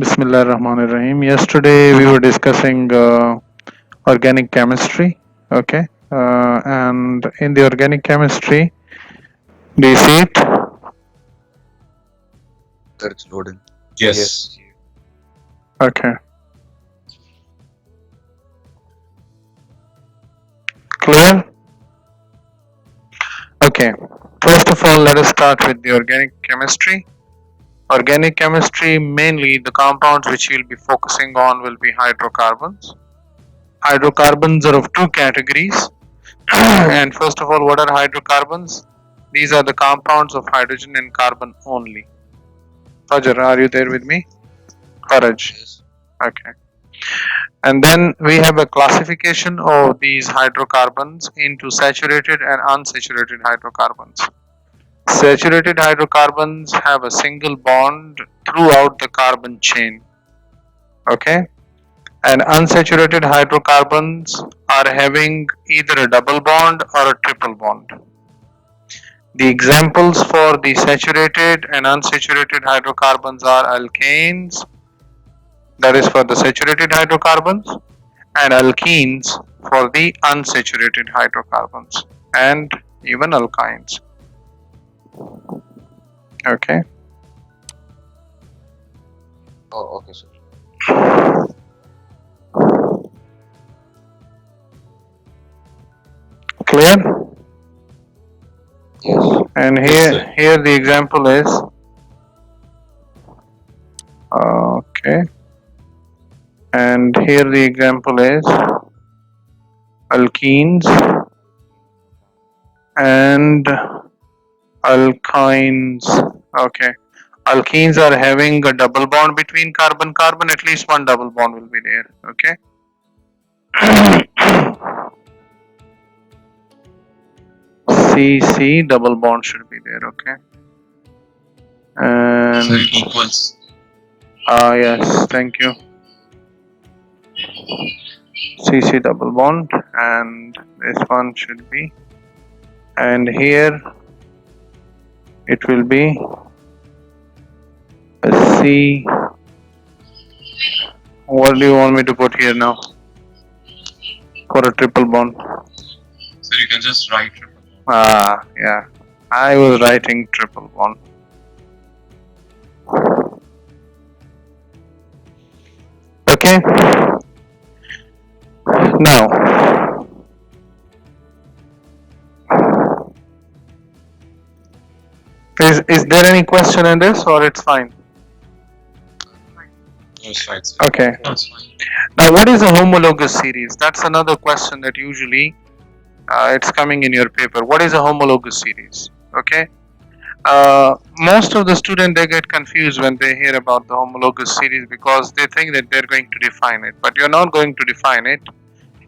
Bismillah ar-Rahman ar-Rahim. Yesterday we were discussing organic chemistry. Okay. And in the organic chemistry, do you see it? Sir, it's loading. Yes. Okay. Clear? Okay. First of all, let us start with the organic chemistry. Organic chemistry, mainly the compounds which we'll be focusing on will be hydrocarbons. Hydrocarbons are of two categories. And first of all, what are hydrocarbons? These are the compounds of hydrogen and carbon only. Fajr, are you there with me? Faraj. Yes. Okay. And then we have a classification of these hydrocarbons into saturated and unsaturated hydrocarbons. Saturated hydrocarbons have a single bond throughout the carbon chain. Okay. And unsaturated hydrocarbons are having either a double bond or a triple bond. The examples for the saturated and unsaturated hydrocarbons are alkanes, that is for the saturated hydrocarbons, and alkenes for the unsaturated hydrocarbons, and even alkynes. Okay. Oh, okay, sir. Clear? Yes. And here the example is okay. And here the example is alkenes and alkynes. Okay. Alkenes are having a double bond between carbon carbon, at least one double bond will be there. Okay. CC double bond should be there. Okay. And So it equals. yes, thank you. CC double bond, and this one should be, and here it will be a C. What do you want me to put here now for a triple bond? So you can just write triple bond. Yeah, I was writing triple bond. Okay. Now, is there any question in this, or it's fine? That's right, sir. Okay. That's fine. Now, what is a homologous series? That's another question that usually it's coming in your paper. What is a homologous series? Okay. Most of the students, they get confused when they hear about the homologous series because they think that they're going to define it, but you're not going to define it.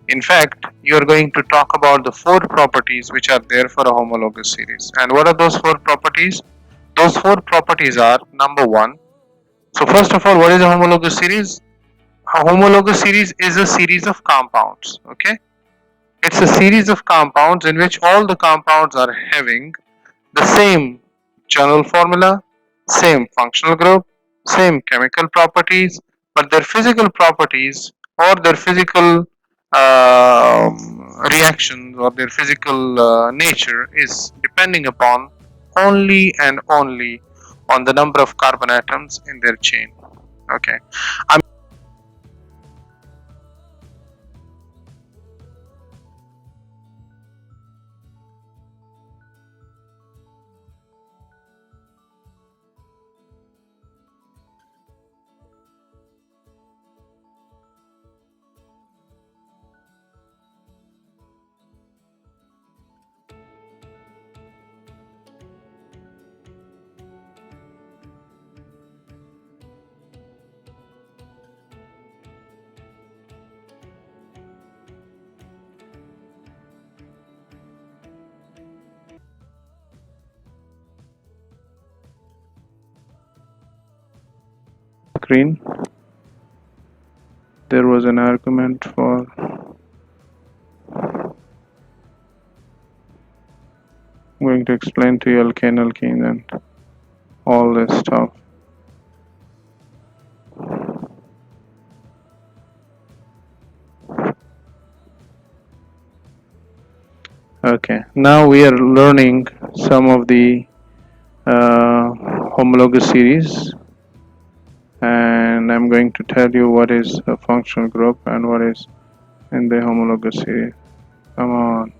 In fact, you're going to talk about the four properties which are there for a homologous series. And what are those four properties? Those four properties are: number one. So first of all, what is a homologous series? A homologous series is a series of compounds. Okay, it's a series of compounds in which all the compounds are having the same general formula, same functional group, same chemical properties, but their physical properties or their physical reactions or their physical nature is depending upon only and only on the number of carbon atoms in their chain. Okay. Screen. There was an argument for I'm going to explain to you alkane and all this stuff. Okay, now we are learning some of the homologous series, and I'm going to tell you what is a functional group and what is in the homologous series. Come on.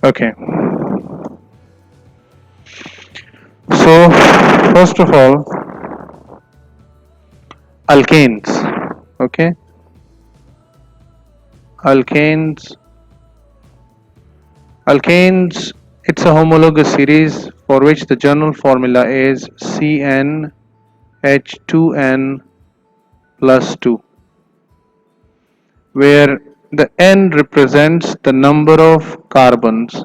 Okay, so first of all, alkanes. Okay, alkanes. Alkanes, it's a homologous series for which the general formula is CnH2n plus 2, where the N represents the number of carbons.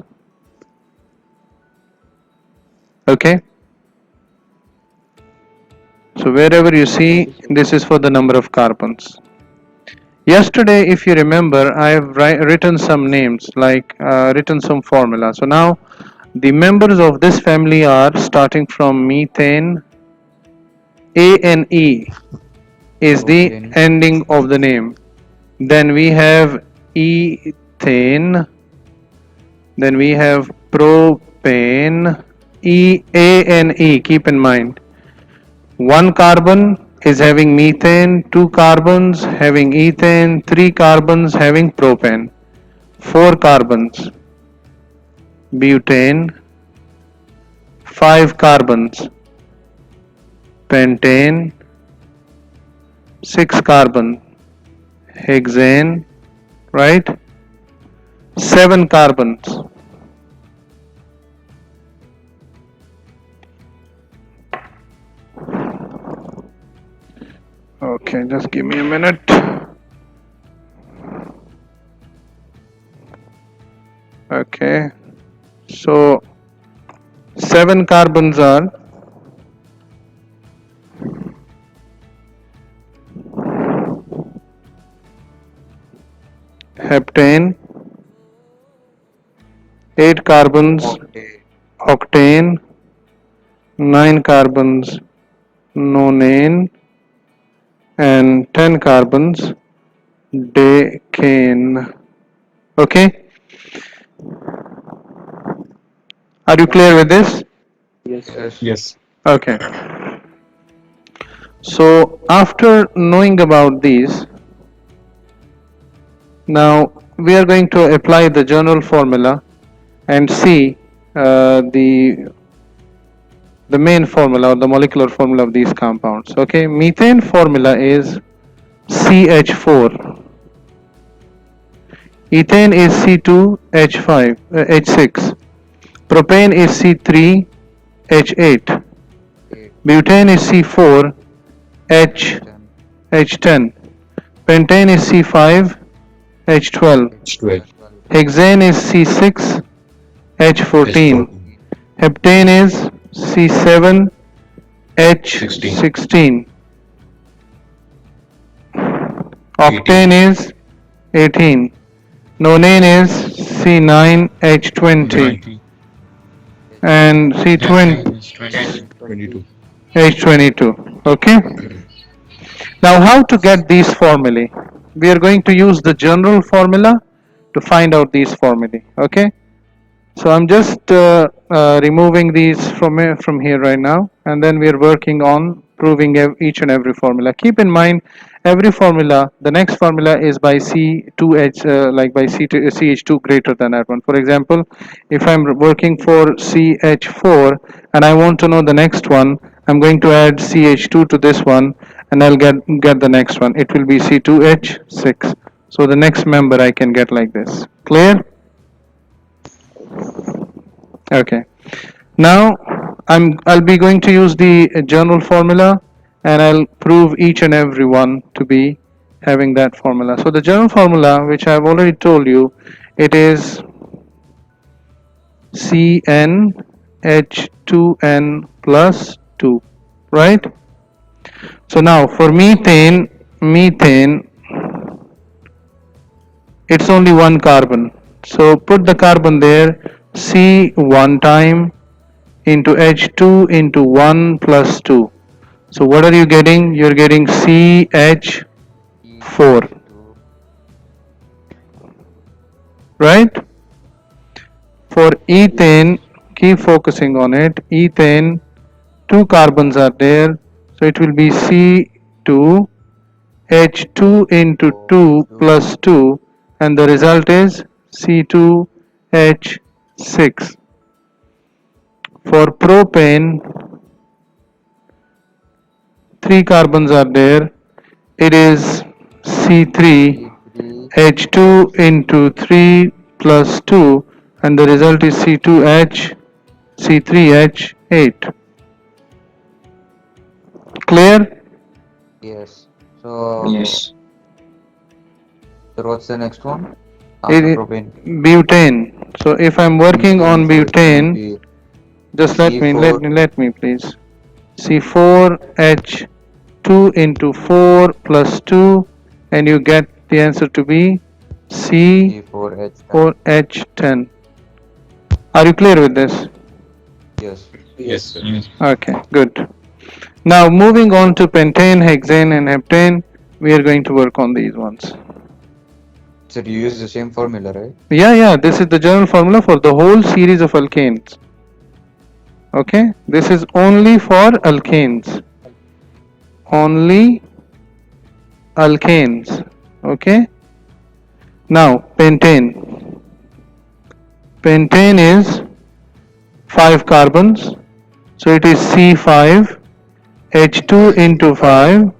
Okay, so wherever you see, this is for the number of carbons. Yesterday, if you remember, I have written some names, like written some formula. So now the members of this family are starting from methane. A and E is the Propane. ending of the name. Then we have ethane. Then we have propane. A and E, keep in mind. One carbon is having methane, two carbons having ethane, three carbons having propane, four carbons butane, five carbons pentane, six carbon hexane, right? Seven carbons. Okay, just give me a minute. Okay, so seven carbons are heptane, eight carbons Octane. octane, nine carbons nonane, and 10 carbons decane. Okay, are you clear with this? Yes. Yes. Okay, so after knowing about these, now we are going to apply the general formula and see the main formula or the molecular formula of these compounds. Okay, methane formula is CH4, ethane is C2H5, H6, propane is C3H8, Eight. butane is C4H10, Ten. pentane is C5H12, It's 12. hexane is C6H14, H14. heptane is C7H16, octane is 18, nonane is C9H20, 90. and C20 It's 20. 22. H22. Okay, now how to get these formulae? We are going to use the general formula to find out these formulae. Okay, so I'm just removing these from here right now, and then we are working on proving each and every formula. Keep in mind, every formula, the next formula is by C2H, like by C2, CH2 greater than that one. For example, if I'm working for CH4 and I want to know the next one, I'm going to add CH2 to this one, and I'll get the next one. It will be C2H6. So the next member I can get like this. Clear? Okay. Now I'll be going to use the general formula, and I'll prove each and every one to be having that formula. So the general formula, which I've already told you, it is CnH2n plus 2, right? So now for methane, it's only one carbon. So put the carbon there, C one time into H2 into 1 plus 2. So what are you getting? You're getting CH4, E2. right? For ethane, keep focusing on it. Ethane, 2 carbons are there, so it will be C2 H2 into 2 plus 2, and the result is C2H6. For propane, 3 carbons are there. It is C3 C3. H2 into 3 plus 2, and the result is C2H C3H8. Clear? Yes. So, sir, what's the next one? It, After propane. butane. So if I'm working on So it will butane, be just C4. let me please. C4H2 into 4 plus 2, and you get the answer to be C4H10. C4H10. Are you clear with this? Yes. Okay, good. Now moving on to pentane, hexane and heptane, we are going to work on these ones. So you use the same formula, right? Yeah, this is the general formula for the whole series of alkanes. Okay, this is only for alkanes. Only alkanes. Okay, now pentane. Pentane is 5 carbons, so it is C5 H2 into 5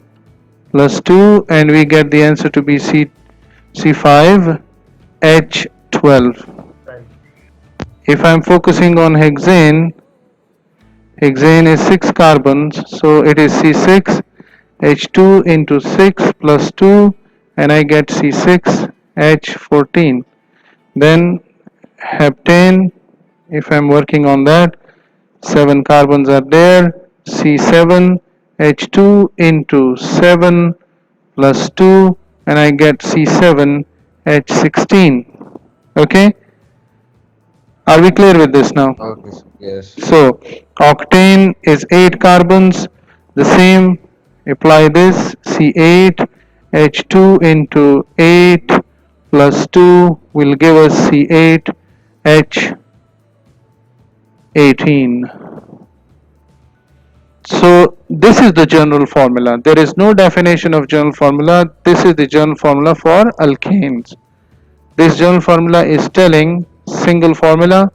plus 2, and we get the answer to be C5 H12. If I'm focusing on hexane, hexane is 6 carbons, so it is C6 H2 into 6 plus 2, and I get C6H14. Then heptane, if I'm working on that, 7 carbons are there, C7H2 into 7 plus 2, and I get C7H16. Okay, are we clear with this now? Okay. Yes. So octane is 8 carbons, the same, apply this, C8 H2 into 8 plus 2 will give us C8 H18. So this is the general formula. There is no definition of general formula. This is the general formula for alkanes. This general formula is telling single formula.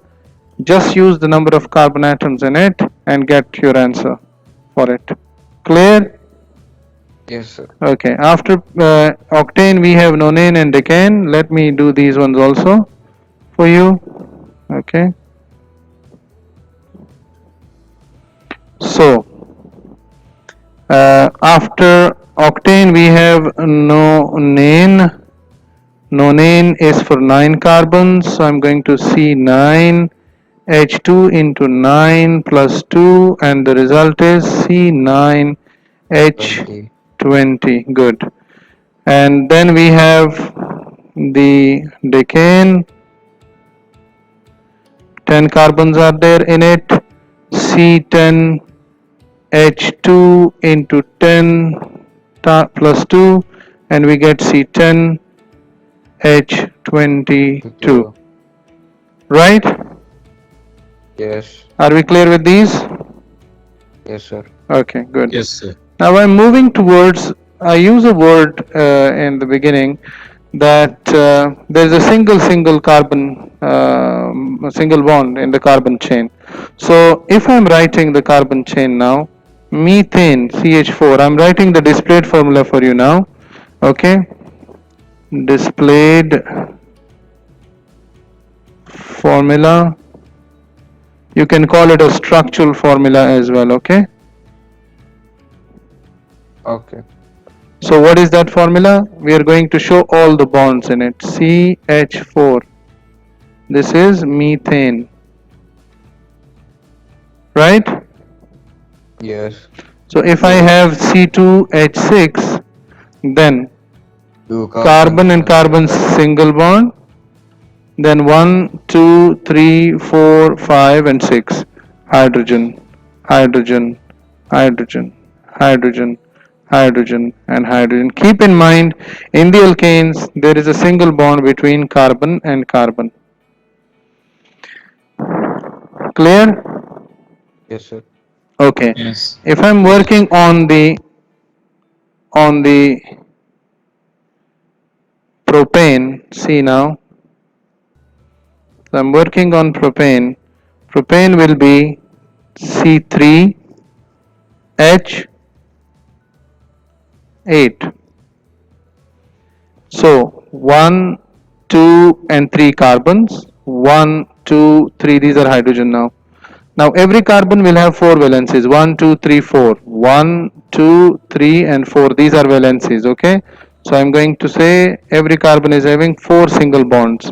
Just use the number of carbon atoms in it and get your answer for it. Clear? Yes, sir. Okay. After octane, we have nonane and decane. Let me do these ones also for you. Okay. So after octane, we have nonane. Nonane is for 9 carbons, so I'm going to C9 H2 into 9 plus 2, and the result is C9H20. 20. Good. And then we have the decane. 10 carbons are there in it. C10H2 into 10 plus 2, and we get C10H22. 22. Right? Yes. Are we clear with these? Yes, sir. Okay, good. Yes, sir. Now I'm moving towards, I use a word in the beginning that there's a single carbon, a single bond in the carbon chain. So if I'm writing the carbon chain now, methane CH4, I'm writing the displayed formula for you now. Okay, displayed formula. You can call it a structural formula as well. Okay. Okay. So what is that formula? We are going to show all the bonds in it. CH4. This is methane. Right? Yes. So if I have C2H6, then Two carbon and carbon single bond, then 1, 2, 3, 4, 5 and 6. Hydrogen, hydrogen, hydrogen, hydrogen, hydrogen and hydrogen. Keep in mind, in the alkanes there is a single bond between carbon and carbon. Clear? Yes, sir. Okay. Yes. If I'm working on the propane, see now, I'm working on propane. Propane will be C3H8. So 1, 2 and 3 carbons. 1, 2, 3, these are hydrogen now. Now every carbon will have 4 valencies. 1, 2, 3, 4. 1, 2, 3 and 4. These are valencies. Okay. So I'm going to say every carbon is having 4 single bonds.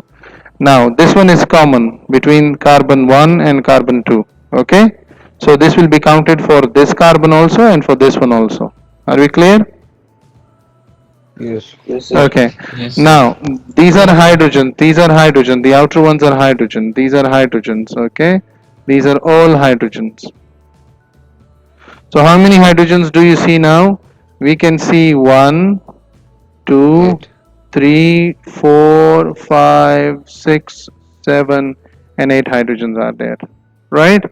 Now this one is common between carbon 1 and carbon 2. Okay. So this will be counted for this carbon also and for this one also. Are we clear? Yes. Yes, sir. Okay. Yes, sir. Now these are hydrogen. These are hydrogen. The outer ones are hydrogen. These are hydrogens. Okay. These are all hydrogens. So how many hydrogens do you see now? We can see 1, 2, 8. 3, 4, 5, 6, 7 and 8 hydrogens are there. Right?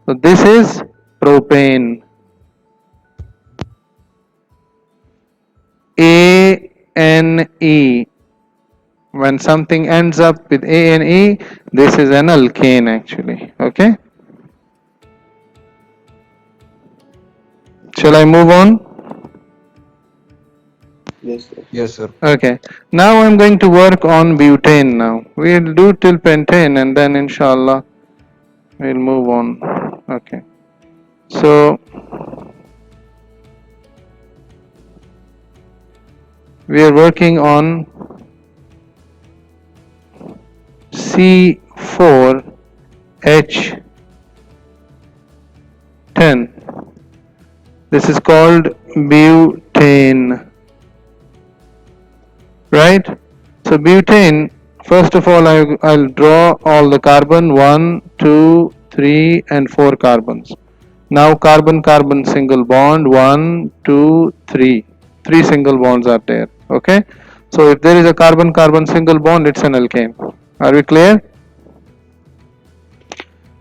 So this is propane. ANE. When something ends up with ANE, this is an alkane actually. Okay? Shall I move on? Yes, sir. Yes, sir. Okay. Now I'm going to work on butane now. We'll do till pentane and then inshallah we'll move on. Okay. So we are working on C4H10. This is called butane. Right? So butane, first of all I'll draw all the carbon 1, 2, 3 and 4 carbons. Now carbon carbon single bond 1, 2, 3. 3 single bonds are there. Okay. So if there is a carbon carbon single bond, it's an alkane. Are we clear?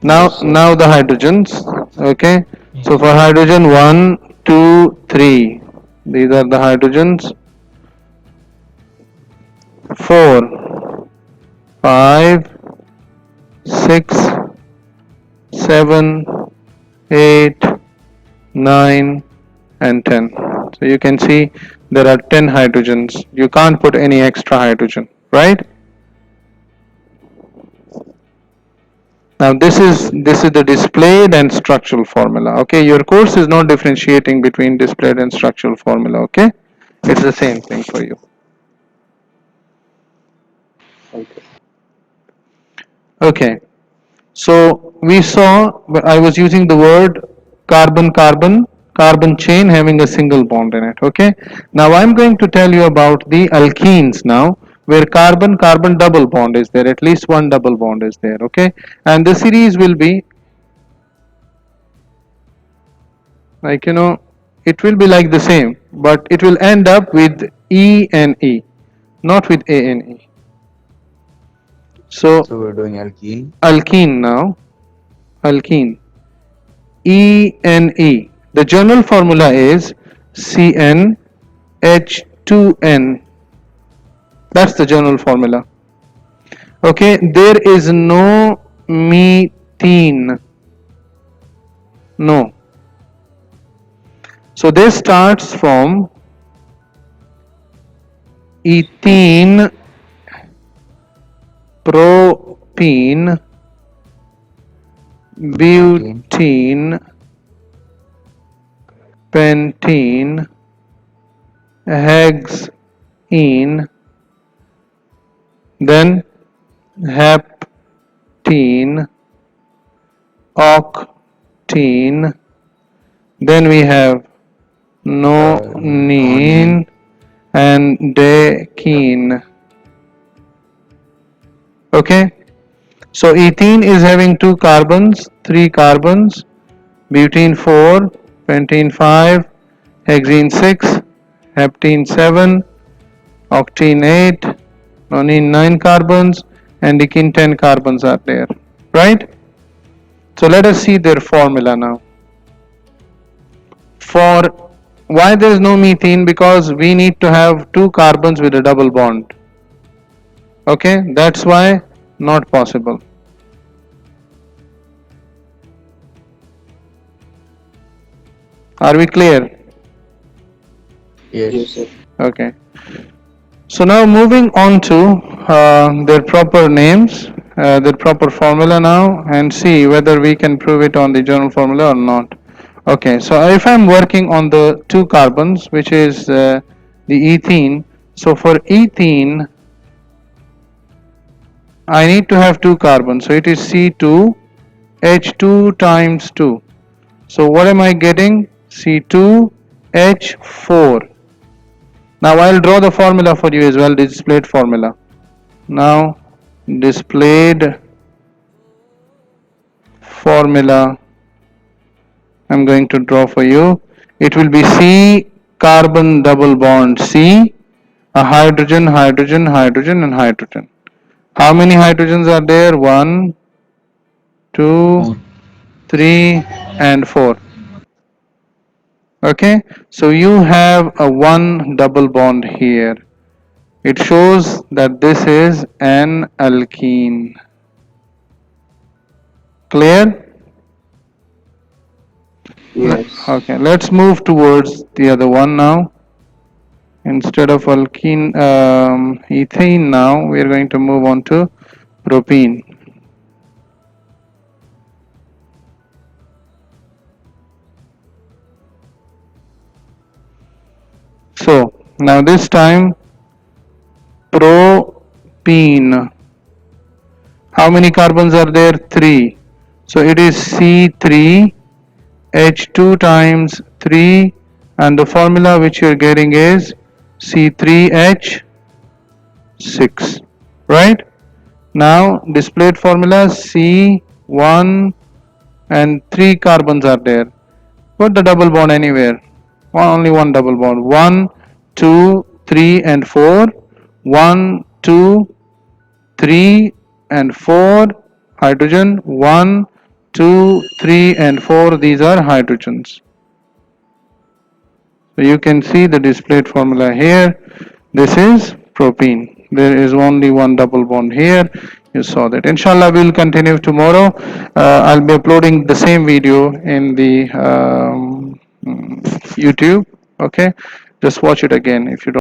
Now Yes, sir. now the hydrogens. Okay. Yes. So for hydrogen 1, 2, 3. These are the hydrogens. 4, 5, 6, 7, 8, 9 and 10. So you can see there are 10 hydrogens. You can't put any extra hydrogen, right? Now this is the displayed and structural formula. Okay, your course is not differentiating between displayed and structural formula. Okay, it's the same thing for you. Okay. Okay, so we saw I was using the word carbon carbon carbon chain having a single bond in it. Okay, now I'm going to tell you about the alkenes now, where carbon carbon double bond is there, at least one double bond is there. Okay, and the series will be like, it will be like the same, but it will end up with E and E, not with A and E. So So we're doing alkene. alkene now, alkene, ENE. The general formula is CnH2n. That's the general formula. Okay, there is no methene. No. So this starts from ethene, propene, butene, pentene, hexene, then heptene, octene, then we have nonene and decene. Okay, so ethene is having 2 carbons, 3 carbons, butene 4, pentene 5, hexene 6, heptene 7, octene 8, nonene 9 carbons, and decene 10 carbons are there, right? So let us see their formula now. For why there is no methane? Because we need to have two carbons with a double bond. Okay, that's why not possible. Are we clear? Yes. Yes, sir. Okay. So now moving on to their proper names, their proper formula now, and see whether we can prove it on the general formula or not. Okay, so if I'm working on the two carbons, which is the ethene, so for ethene, I need to have two carbons, so it is C2H2 times 2. So what am I getting? C2H4. Now I'll draw the formula for you as well, displayed formula. Now displayed formula I'm going to draw for you. It will be C carbon double bond C, a hydrogen, hydrogen, hydrogen and hydrogen. How many hydrogens are there? 1, 2, Four. 3 and 4. Okay, so you have a one double bond here. It shows that this is an alkene. Clear? Yes. Okay, let's move towards the other one now. Instead of alkene, ethane now, we are going to move on to propene. So, now this time, propene. How many carbons are there? 3. So it is C3H2 times 3, and the formula which you are getting is C3H6. Right? Now displayed formula C1 and 3 carbons are there. Put the double bond anywhere. Only one double bond. 1, 2, 3 and 4. 1, 2, 3 and 4 hydrogen. 1, 2, 3 and 4. These are hydrogens. So you can see the displayed formula here. This is propene. There is only one double bond here. You saw that. Inshallah, we will continue tomorrow. I'll be uploading the same video in the YouTube. Okay, just watch it again if you don't.